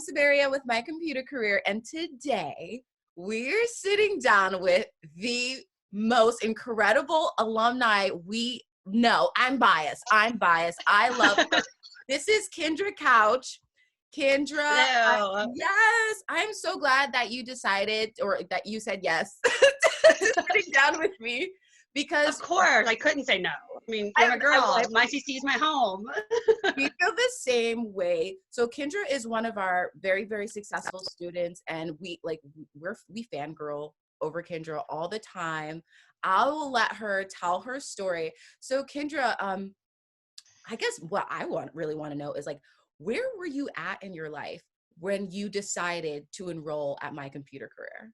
Samaria with My Computer Career, and today we're sitting down with the most incredible alumni we know. I'm biased. I love her. This is Kindra Couch. Kindra, Hello. yes, I'm so glad that you decided, or that you said yes to sitting down with me, because Of course, I couldn't say no. I mean, you're my girl. My CC is my home. we feel the same way. So Kindra is one of our very, very successful students, and we fangirl over Kindra all the time. I will let her tell her story. So Kindra, I guess what I really want to know is, like, where were you at in your life when you decided to enroll at My Computer Career?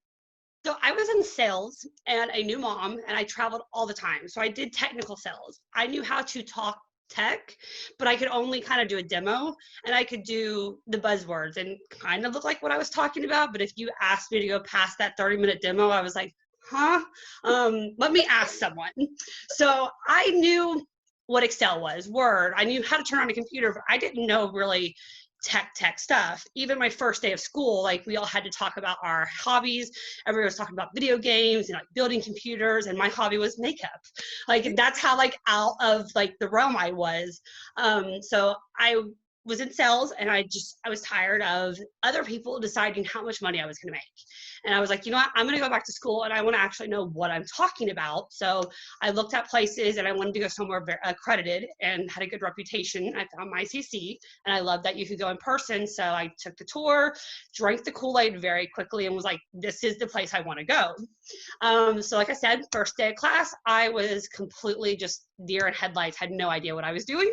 So I was in sales and a new mom, and I traveled all the time. So I did technical sales. I knew how to talk tech, but I could only kind of do a demo, and I could do the buzzwords and kind of look like what I was talking about. But if you asked me to go past that 30-minute demo, I was like, huh? Let me ask someone. So I knew what Excel was, Word. I knew how to turn on a computer, but I didn't know really tech stuff. Even my first day of school, like, we all had to talk about our hobbies. Everyone was talking about video games and like building computers, and my hobby was makeup. Like, that's how like out of like the realm I was. So I was in sales, and I was tired of other people deciding how much money I was going to make. And I was like, you know what, I'm going to go back to school, and I want to actually know what I'm talking about. So I looked at places, and I wanted to go somewhere accredited and had a good reputation. I found MyCC, and I loved that you could go in person. So I took the tour, drank the Kool-Aid very quickly, and was like, this is the place I want to go. So like I said, first day of class, I was completely just deer in headlights, had no idea what I was doing.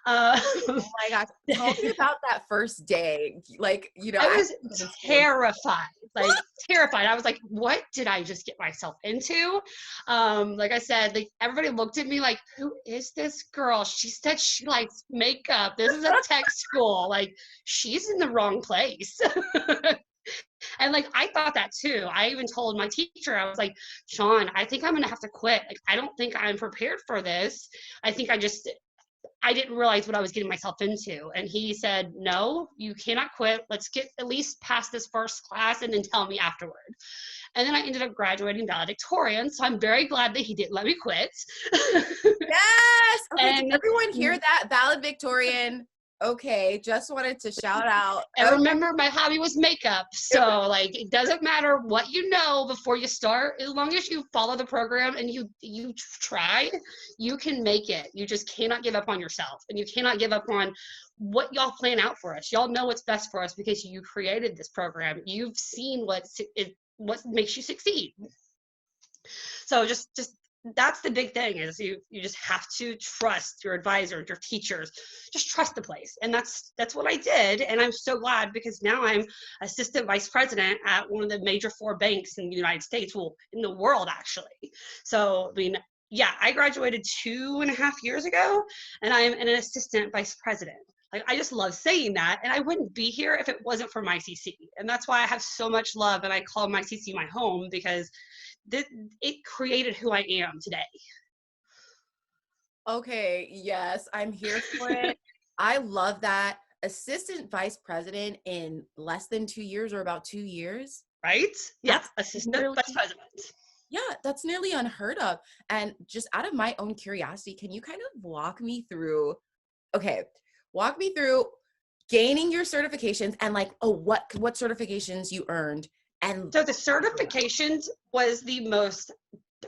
Oh my gosh. Tell me about that first day. Like, I was terrified, like terrified. I was like, what did I just get myself into? Like I said, like, everybody looked at me like, who is this girl? She said she likes makeup. This is a tech school. Like, she's in the wrong place. And like, I thought that too. I even told my teacher, I was like, Sean, I think I'm gonna have to quit. Like, I don't think I'm prepared for this. I think I didn't realize what I was getting myself into. And he said, no, you cannot quit. Let's get at least past this first class and then tell me afterward. And then I ended up graduating valedictorian. So I'm very glad that he didn't let me quit. Yes. Okay. And did everyone hear that? Valedictorian. Okay. Just wanted to shout out. And remember, my hobby was makeup. So like, it doesn't matter what you know before you start, as long as you follow the program and you try, you can make it. You just cannot give up on yourself, and you cannot give up on what y'all plan out for us. Y'all know what's best for us because you created this program. You've seen what makes you succeed. So just that's the big thing, is you just have to trust your advisors, your teachers. Just trust the place. And that's what I did. And I'm so glad, because now I'm assistant vice president at one of the major 4 banks in the United States, well, in the world actually. So I mean, yeah, I graduated 2.5 years ago, and I'm an assistant vice president. Like, I just love saying that, and I wouldn't be here if it wasn't for MyCC. And that's why I have so much love, and I call MyCC my home, because it created who I am today. Okay. Yes. I'm here for it. I love that. Assistant vice president in less than 2 years, or about 2 years. Right? Yeah. Assistant vice president. Yeah, that's nearly unheard of. And just out of my own curiosity, can you kind of walk me through gaining your certifications, and like, what certifications you earned? And so the certifications was the most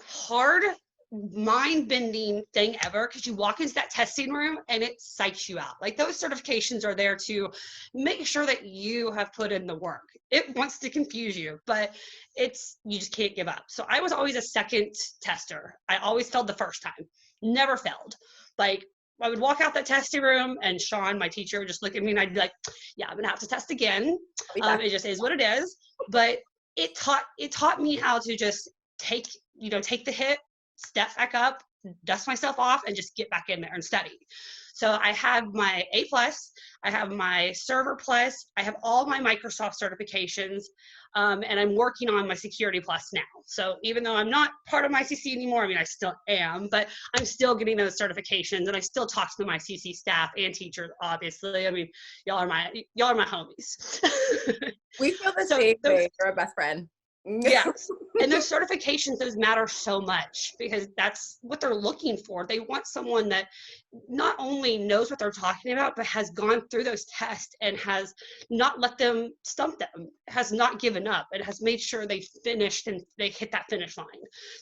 hard, mind-bending thing ever, because you walk into that testing room and it psychs you out. Like, those certifications are there to make sure that you have put in the work. It wants to confuse you, but you just can't give up. So I was always a second tester. I always failed the first time, never failed. Like, I would walk out that testing room, and Sean, my teacher, would just look at me, and I'd be like, yeah, I'm gonna have to test again. It just is what it is. But it taught me how to just take the hit, step back up, dust myself off and just get back in there and study. So I have my A+, I have my Server Plus, I have all my Microsoft certifications, and I'm working on my Security Plus now. So even though I'm not part of my CC anymore, I mean, I still am, but I'm still getting those certifications, and I still talk to my CC staff and teachers, obviously. I mean, y'all are my homies. We feel the So same those, way. You're a best friend. yes. And those certifications, those matter so much because that's what they're looking for. They want someone that not only knows what they're talking about, but has gone through those tests and has not let them stump them, has not given up, and has made sure they finished and they hit that finish line.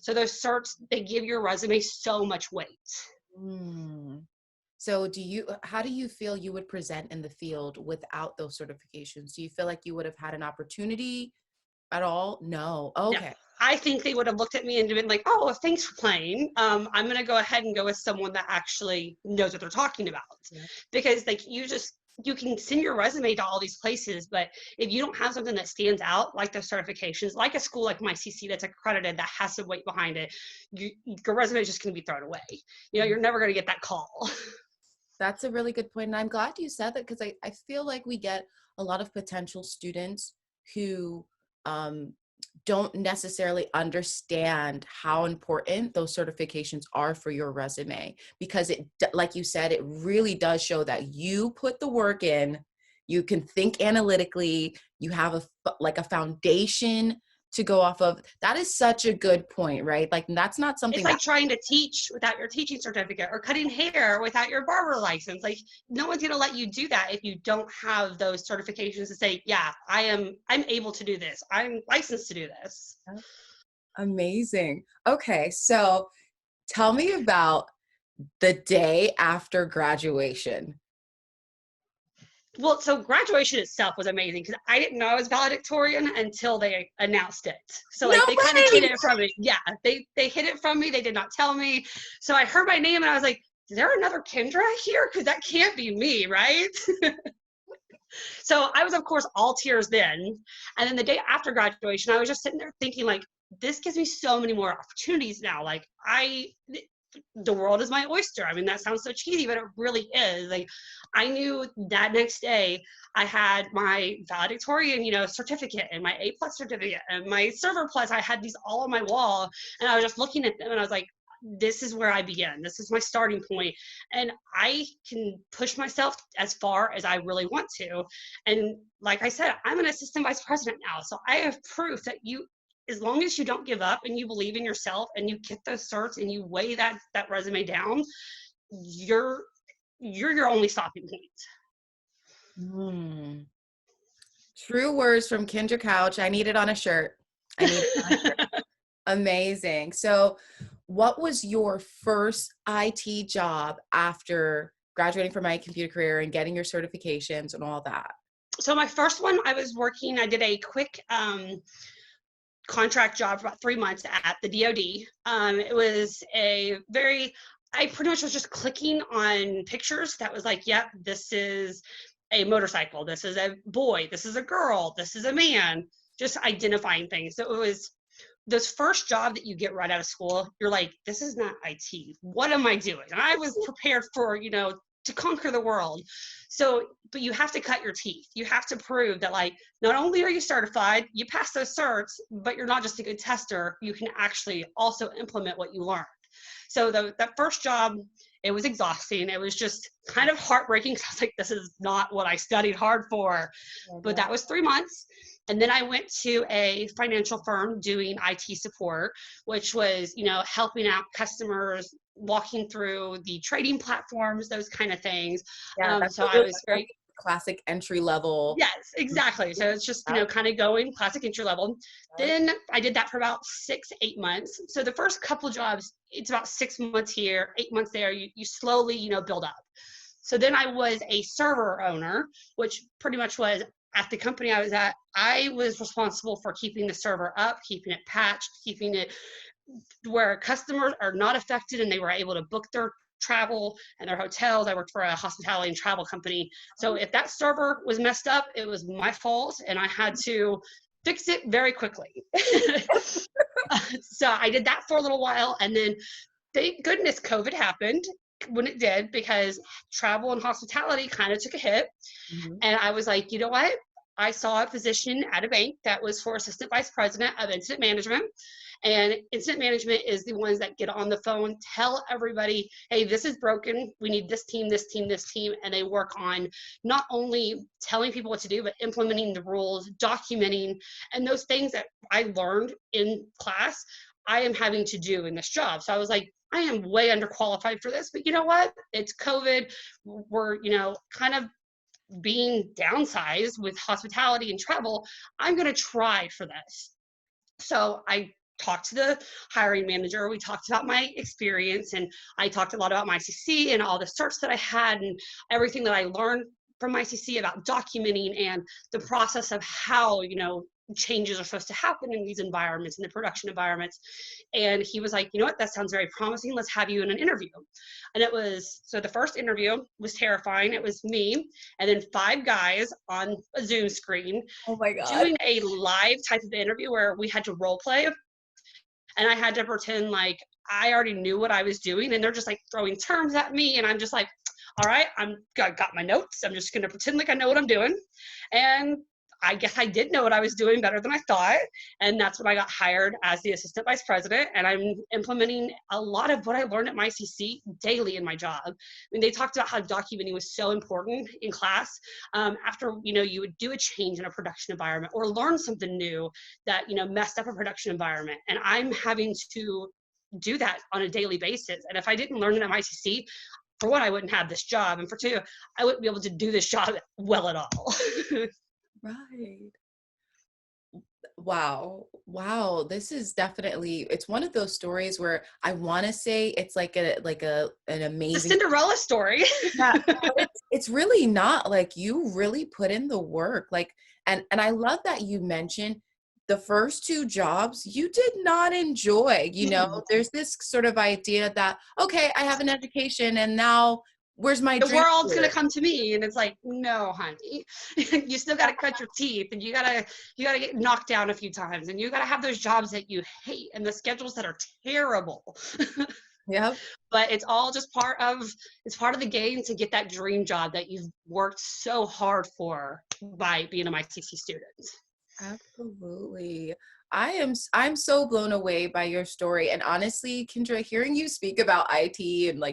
So those certs, they give your resume so much weight. Mm. So how do you feel you would present in the field without those certifications? Do you feel like you would have had an opportunity at all? No. Okay. No. I think they would have looked at me and been like, oh, well, thanks for playing. I'm going to go ahead and go with someone that actually knows what they're talking about. Yeah. Because like you can send your resume to all these places, but if you don't have something that stands out, like those certifications, like a school like MyCC that's accredited, that has some weight behind it, your resume is just going to be thrown away. You're never going to get that call. That's a really good point. And I'm glad you said that, because I feel like we get a lot of potential students who don't necessarily understand how important those certifications are for your resume, because like you said, it really does show that you put the work in, you can think analytically, you have a foundation to go off of. That is such a good point, right? Like, that's not something It's like trying to teach without your teaching certificate, or cutting hair without your barber license. Like, no one's going to let you do that if you don't have those certifications to say, yeah, I'm able to do this. I'm licensed to do this. Amazing. Okay. So tell me about the day after graduation. Well, so graduation itself was amazing because I didn't know I was valedictorian until they announced it. So No like they kind of way! hid it from me. Yeah, they hid it from me. They did not tell me. So I heard my name and I was like, is there another Kindra here? Because that can't be me, right? So I was, of course, all tears then. And then the day after graduation, I was just sitting there thinking, like, this gives me so many more opportunities now. Like, the world is my oyster. I mean, that sounds so cheesy, but it really is. Like, I knew that next day I had my valedictorian, certificate, and my A+ certificate, and my Server Plus. I had these all on my wall, and I was just looking at them, and I was like, this is where I begin. This is my starting point, and I can push myself as far as I really want to. And like I said, I'm an assistant vice president now, so I have proof that as long as you don't give up and you believe in yourself and you get those certs and you weigh that resume down, you're your only stopping point. True words from Kindra Couch. I need it on a shirt. Amazing. So what was your first IT job after graduating from MyComputerCareer and getting your certifications and all that? So my first one, I did a quick contract job for about 3 months at the DoD. It was I pretty much was just clicking on pictures that was like, yep, this is a motorcycle, this is a boy, this is a girl, this is a man, just identifying things. So it was this first job that you get right out of school, you're like, this is not IT. What am I doing? And I was prepared for, to conquer the world. So, but you have to cut your teeth. You have to prove that, like, not only are you certified, you pass those certs, but you're not just a good tester. You can actually also implement what you learned. So that first job, it was exhausting. It was just kind of heartbreaking because I was like, this is not what I studied hard for. But that was 3 months. And then I went to a financial firm doing IT support, which was, helping out customers, walking through the trading platforms, those kind of things. Yeah, so I was very classic entry level. Yes, exactly. So it's just, kind of going classic entry level. Then I did that for about 6-8 months. So the first couple of jobs, it's about 6 months here, 8 months there. You slowly, build up. So then I was a server owner, which pretty much was at the company I was at. I was responsible for keeping the server up, keeping it patched, keeping it where customers are not affected and they were able to book their travel and their hotels. I worked for a hospitality and travel company. So if that server was messed up, it was my fault and I had to fix it very quickly. So I did that for a little while. And then thank goodness COVID happened when it did, because travel and hospitality kind of took a hit. Mhm. And I was like, you know what? I saw a position at a bank that was for assistant vice president of incident management. And incident management is the ones that get on the phone, tell everybody, hey, this is broken. We need this team, this team, this team. And they work on not only telling people what to do, but implementing the rules, documenting, and those things that I learned in class, I am having to do in this job. So I was like, I am way underqualified for this, but you know what? It's COVID. We're, kind of being downsized with hospitality and travel. I'm going to try for this. So I talked to the hiring manager. We talked about my experience, and I talked a lot about my CC and all the certs that I had and everything that I learned from my CC about documenting and the process of how, changes are supposed to happen in these environments, in the production environments. And he was like, you know what, that sounds very promising. Let's have you in an interview. And so the first interview was terrifying. It was me and then 5 guys on a Zoom screen Oh my God. doing a live type of interview where we had to role play. And I had to pretend like I already knew what I was doing. And they're just like throwing terms at me. And I'm just like, all right, I got my notes. I'm just going to pretend like I know what I'm doing. And I guess I did know what I was doing better than I thought. And that's when I got hired as the assistant vice president. And I'm implementing a lot of what I learned at MyCC daily in my job. I mean, they talked about how documenting was so important in class. After, you would do a change in a production environment or learn something new that, messed up a production environment. And I'm having to do that on a daily basis. And if I didn't learn it at MyCC, for one, I wouldn't have this job. And for two, I wouldn't be able to do this job well at all. Right. Wow. This is definitely, it's one of those stories where I want to say it's like an amazing, the Cinderella story. yeah, but it's really not. Like, you really put in the work. Like, and I love that you mentioned the first 2 jobs you did not enjoy. There's this sort of idea that, okay, I have an education and now where's my The dream world's career? gonna come to me, and it's like, no, honey, you still gotta cut your teeth, and you gotta get knocked down a few times, and you gotta have those jobs that you hate and the schedules that are terrible. Yep. But it's all just part of the game to get that dream job that you've worked so hard for by being a MyCC student. Absolutely. I'm so blown away by your story. And honestly, Kindra, hearing you speak about IT and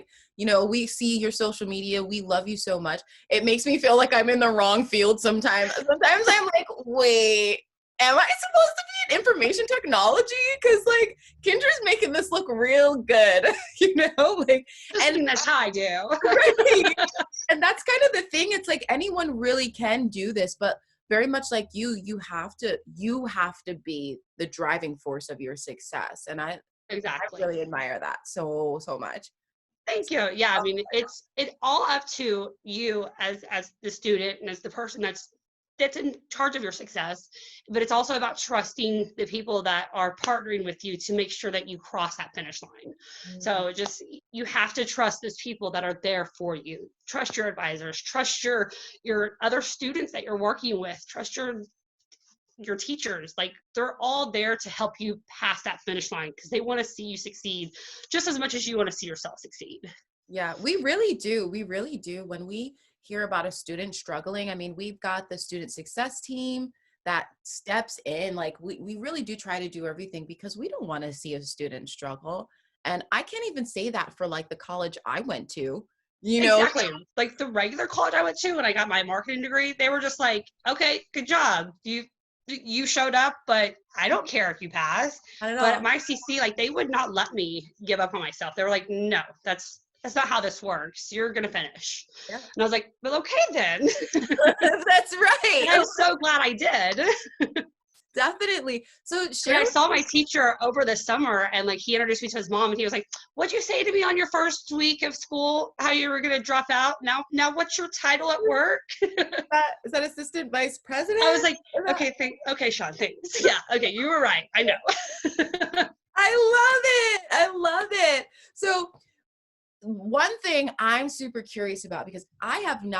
we see your social media, we love you so much. It makes me feel like I'm in the wrong field sometimes. Sometimes I'm like, wait, am I supposed to be in information technology? Because Kindra's making this look real good, And that's how I do. Right. And that's kind of the thing. It's like anyone really can do this, but very much like you have to be the driving force of your success. And I Exactly. really admire that so much. Thank you. Yeah, I mean, it's all up to you as the student and as the person that's in charge of your success, but it's also about trusting the people that are partnering with you to make sure that you cross that finish line. Mm-hmm. So you have to trust those people that are there for you. Trust your advisors, trust your other students that you're working with, trust your teachers. Like, they're all there to help you pass that finish line because they want to see you succeed just as much as you want to see yourself succeed. Yeah, we really do. We really do. When we hear about a student struggling, I mean, we've got the student success team that steps in. Like, we really do try to do everything because we don't want to see a student struggle. And I can't even say that for the college I went to, Exactly. Like the regular college I went to when I got my marketing degree, they were just like, okay, good job. You showed up, but I don't care if you pass. I don't know. But at MyCC, they would not let me give up on myself. They were like, no, that's not how this works. You're going to finish. Yeah. And I was like, well, okay then. That's right. And I'm so glad I did. Definitely. So I saw my teacher over the summer, and he introduced me to his mom, and he was like, what'd you say to me on your first week of school? How you were going to drop out? Now what's your title at work? Is that assistant vice president? I was like, okay, Sean, thanks. Yeah. Okay. You were right. I know. I love it. So one thing I'm super curious about, because I haven't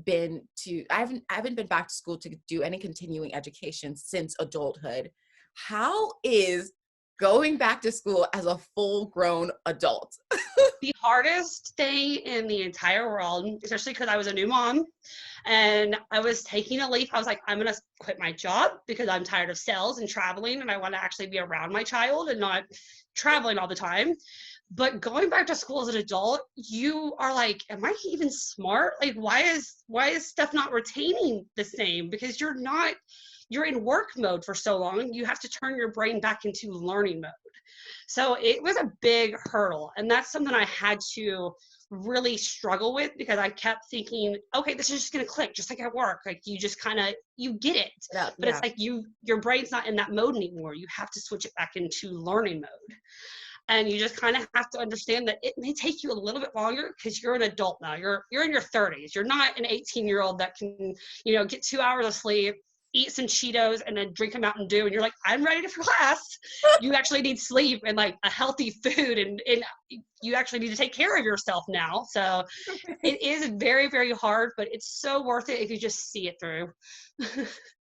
been back to school to do any continuing education since adulthood. How is going back to school as a full-grown adult? The hardest thing in the entire world, especially because I was a new mom and I was taking a leap. I was like, I'm going to quit my job because I'm tired of sales and traveling, and I want to actually be around my child and not traveling all the time. But going back to school as an adult, you are like, am I even smart? Like, why is stuff not retaining the same? Because you're in work mode for so long, you have to turn your brain back into learning mode. So it was a big hurdle. And that's something I had to really struggle with, because I kept thinking, okay, this is just going to click just like at work. Like, you just kind of, you get it. Yeah, but it's like your brain's not in that mode anymore. You have to switch it back into learning mode. And you just kind of have to understand that it may take you a little bit longer because you're an adult now. You're in your 30s. You're not an 18-year-old that can, get 2 hours of sleep, eat some Cheetos, and then drink a Mountain Dew, and you're like, I'm ready for class. You actually need sleep and like a healthy food, and you actually need to take care of yourself now. So it is very, very hard, but it's so worth it if you just see it through.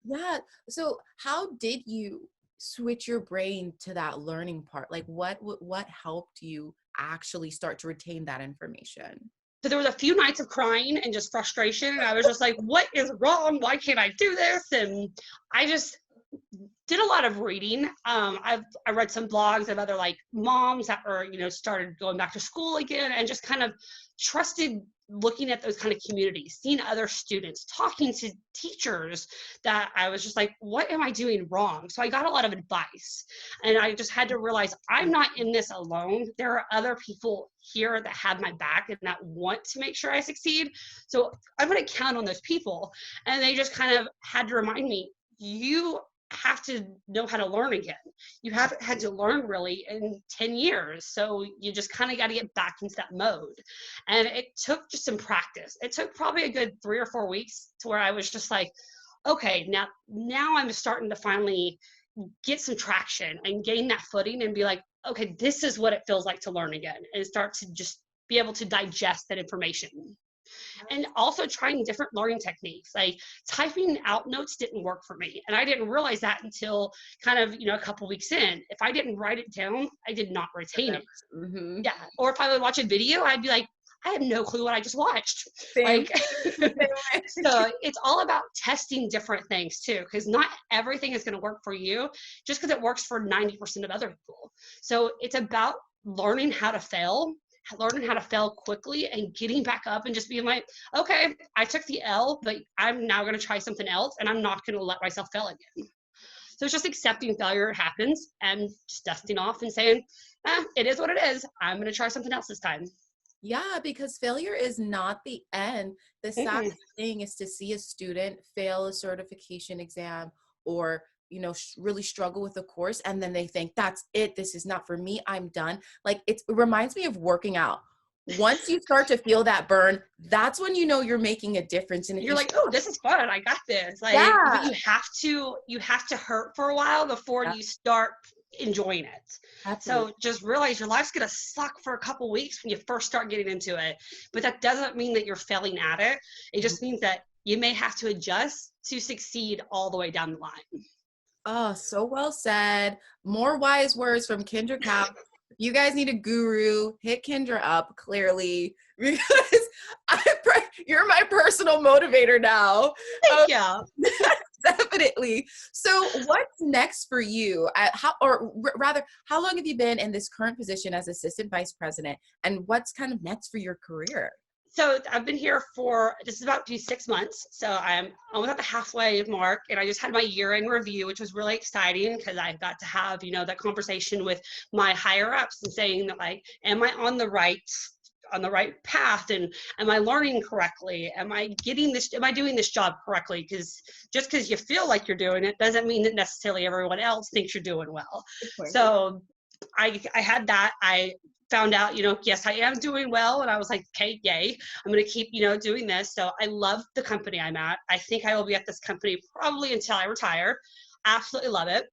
Yeah. So how did you switch your brain to that learning part? Like what helped you actually start to retain that information? So there was a few nights of crying and just frustration. And I was just like, what is wrong? Why can't I do this? And I just did a lot of reading. I read some blogs of other like moms that were, started going back to school again, and just kind of trusted looking at those kind of communities, seeing other students, talking to teachers, that I was just like, what am I doing wrong? So I got a lot of advice, and I just had to realize I'm not in this alone. There are other people here that have my back and that want to make sure I succeed. So I'm going to count on those people. And they just kind of had to remind me, you have to know how to learn again. You haven't had to learn really in 10 years. So you just kind of got to get back into that mode. And it took just some practice. It took probably a good 3 or 4 weeks to where I was just like, okay, now I'm starting to finally get some traction and gain that footing and be like, okay, this is what it feels like to learn again, and start to just be able to digest that information. And also trying different learning techniques. Like typing out notes didn't work for me. And I didn't realize that until kind of, a couple weeks in. If I didn't write it down, I did not retain it. Mm-hmm. Yeah. Or if I would watch a video, I'd be like, I have no clue what I just watched. Same. So it's all about testing different things too, because not everything is going to work for you just because it works for 90% of other people. So it's about learning how to fail quickly and getting back up and just being like, okay, I took the L, but I'm now going to try something else, and I'm not going to let myself fail again. So it's just accepting failure happens and just dusting off and saying, it is what it is. I'm going to try something else this time. Yeah, because failure is not the end. The sad thing is to see a student fail a certification exam or really struggle with a course, and then they think, that's it, this is not for me, I'm done. Like it reminds me of working out. Once you start to feel that burn, that's when you're making a difference. And you're like, oh, this is fun, I got this. Like, yeah. But you have to hurt for a while before you start enjoying it. Absolutely. So just realize your life's gonna suck for a couple weeks when you first start getting into it, but that doesn't mean that you're failing at it. It just means that you may have to adjust to succeed all the way down the line. Oh, so well said. More wise words from Kindra Couch. You guys need a guru. Hit Kindra up, clearly, because you're my personal motivator now. Yeah, definitely. So what's next for you? How long have you been in this current position as assistant vice president, and what's kind of next for your career? So I've been here for just about 6 months. So I'm almost at the halfway mark, and I just had my year-end review, which was really exciting because I got to have, that conversation with my higher ups and saying that, like, am I on the right path, and am I learning correctly? Am I doing this job correctly? Because just because you feel like you're doing it doesn't mean that necessarily everyone else thinks you're doing well. So I had that. I found out, yes, I am doing well. And I was like, okay, yay, I'm going to keep, doing this. So I love the company I'm at. I think I will be at this company probably until I retire. Absolutely love it.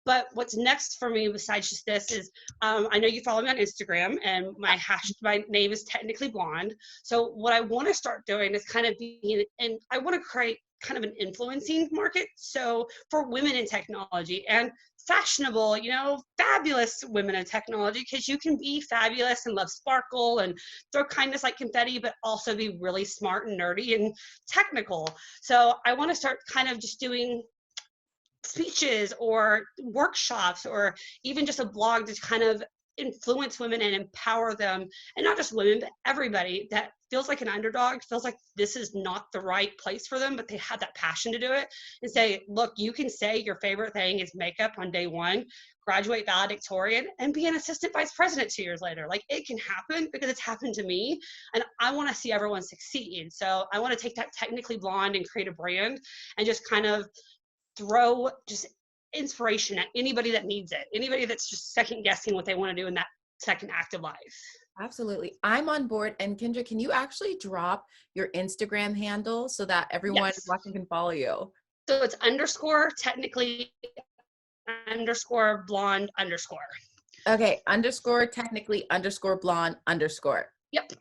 But what's next for me besides just this is, I know you follow me on Instagram, and my name is Technically Blonde. So what I want to start doing is kind of and I want to create kind of an influencing market. So for women in technology and fashionable, fabulous women in technology, because you can be fabulous and love sparkle and throw kindness like confetti, but also be really smart and nerdy and technical. So I want to start kind of just doing speeches or workshops, or even just a blog to kind of influence women and empower them, and not just women, but everybody that feels like an underdog, feels like this is not the right place for them, but they have that passion to do it, and say, look, you can say your favorite thing is makeup on day one, graduate valedictorian, and be an assistant vice president 2 years later. Like, it can happen, because it's happened to me, and I want to see everyone succeed. So I want to take that technically blonde and create a brand, and just kind of throw just inspiration at anybody that needs it, anybody that's just second guessing what they want to do in that second active life. Absolutely. I'm on board. And Kindra, can you actually drop your Instagram handle so that everyone watching can follow you? So it's _technically _blonde _. Okay. _technically _blonde _. Yep.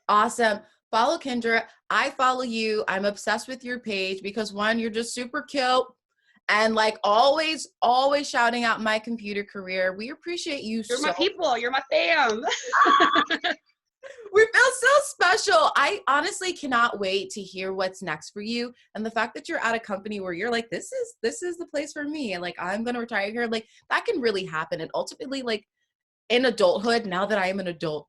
Awesome. Follow Kindra. I follow you. I'm obsessed with your page because, one, you're just super cute. And like always shouting out My Computer Career. We appreciate you. You're my people. You're my fam. We feel so special. I honestly cannot wait to hear what's next for you. And the fact that you're at a company where you're like, this is the place for me. And like, I'm going to retire here. Like, that can really happen. And ultimately, like, in adulthood, now that I am an adult,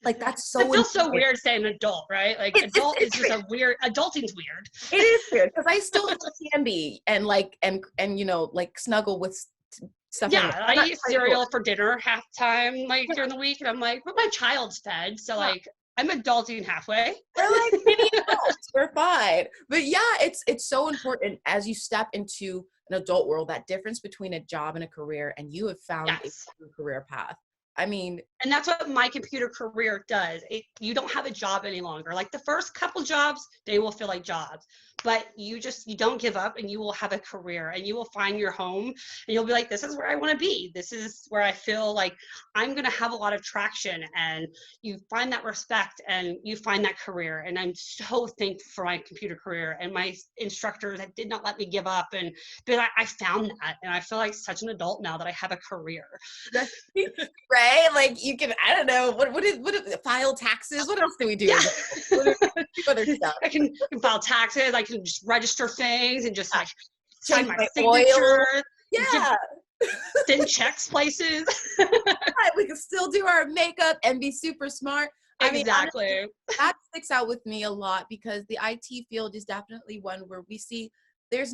like, that's so. It feels so weird saying adult, right? Like, adult is just a weird. Adulting's weird. It is weird because I still love candy and like and like snuggle with stuff. Yeah, I eat cereal for dinner half time, like during the week, and I'm like, but my child's fed, so like I'm adulting halfway. We're like mini adults. We're fine. But yeah, it's so important as you step into an adult world, that difference between a job and a career, and you have found a career path. I mean, and that's what My Computer Career does. You don't have a job any longer. Like, the first couple jobs, they will feel like jobs, but you don't give up, and you will have a career, and you will find your home, and you'll be like, this is where I want to be. This is where I feel like I'm going to have a lot of traction, and you find that respect, and you find that career. And I'm so thankful for My Computer Career and my instructors that did not let me give up. And but I found that, and I feel like such an adult now that I have a career. Right? Like, you can, I don't know, what is file taxes? What else do we do? Yeah. Other stuff. I can file taxes. I can just register things and just like sign my signature. Oil. Yeah. Send checks places. We can still do our makeup and be super smart. Exactly. I mean, that sticks out with me a lot because the IT field is definitely one where we see there's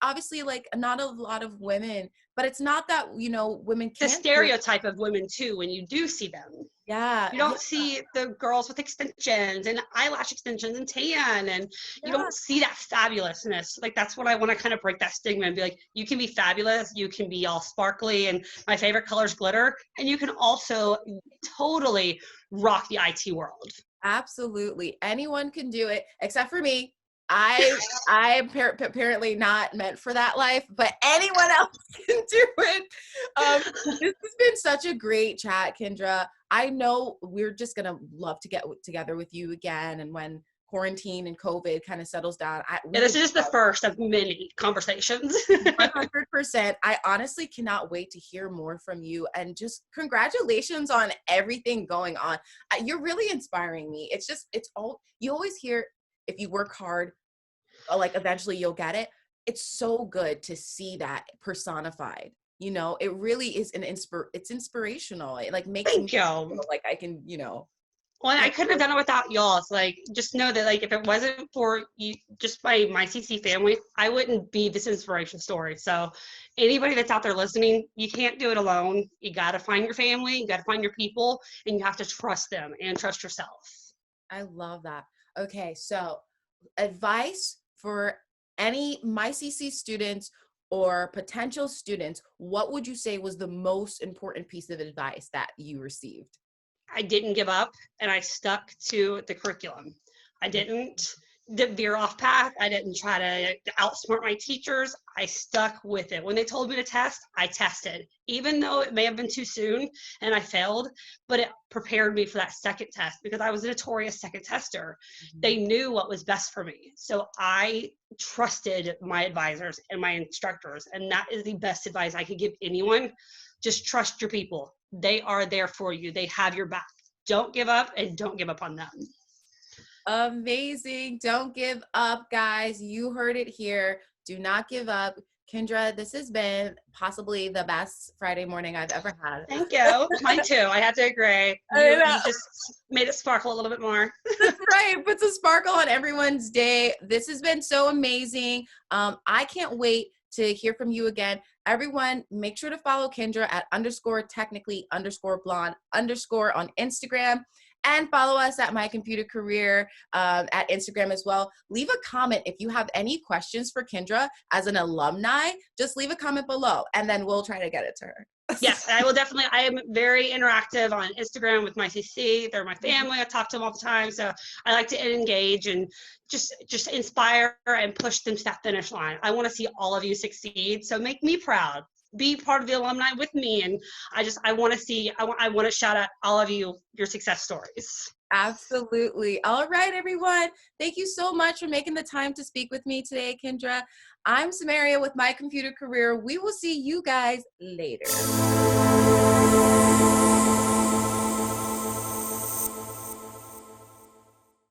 obviously like not a lot of women, but it's not that, women can't. The stereotype of women too, when you do see them. Yeah. You don't see the girls with extensions and eyelash extensions and tan, and you don't see that fabulousness. Like, that's what I want to kind of break that stigma and be like, you can be fabulous, you can be all sparkly, and my favorite color is glitter, and you can also totally rock the IT world. Absolutely. Anyone can do it except for me. I'm apparently not meant for that life, but anyone else can do it. This has been such a great chat, Kindra. I know we're just going to love to get together with you again. And when quarantine and COVID kind of settles down. This is just the first of many conversations. 100%. I honestly cannot wait to hear more from you, and just congratulations on everything going on. You're really inspiring me. It's all, you always hear, if you work hard, like eventually you'll get it. It's so good to see that personified. It really is it's inspirational. It like makes me feel like I can, Well, I couldn't have done it without y'all. So, like, just know that, like, if it wasn't for you, just my CC family, I wouldn't be this inspiration story. So anybody that's out there listening, you can't do it alone. You got to find your family, you got to find your people, and you have to trust them and trust yourself. I love that. Okay, so advice for any MyCC students or potential students, what would you say was the most important piece of advice that you received? I didn't give up, and I stuck to the curriculum. I didn't veer off path. I didn't try to outsmart my teachers. I stuck with it. When they told me to test, I tested, even though it may have been too soon and I failed, but it prepared me for that second test because I was a notorious second tester. They knew what was best for me. So I trusted my advisors and my instructors. And that is the best advice I could give anyone. Just trust your people. They are there for you. They have your back. Don't give up, and don't give up on them. Amazing. Don't give up, guys. You heard it here. Do not give up. Kindra, this has been possibly the best Friday morning I've ever had. Thank you. Mine too. I have to agree. You just made it sparkle a little bit more. That's right. Puts a sparkle on everyone's day. This has been so amazing. I can't wait to hear from you again. Everyone, make sure to follow Kindra at _technically_blonde_ on Instagram. And follow us at MyComputerCareer at Instagram as well. Leave a comment if you have any questions for Kindra as an alumni. Just leave a comment below, and then we'll try to get it to her. Yes, I will definitely. I am very interactive on Instagram with my CC. They're my family. I talk to them all the time, so I like to engage and just inspire and push them to that finish line. I want to see all of you succeed. So make me proud. Be part of the alumni with me, and I want to see. I want to shout out all of you your success stories. Absolutely. All right, everyone. Thank you so much for making the time to speak with me today, Kindra. I'm Samaria with My Computer Career. We will see you guys later.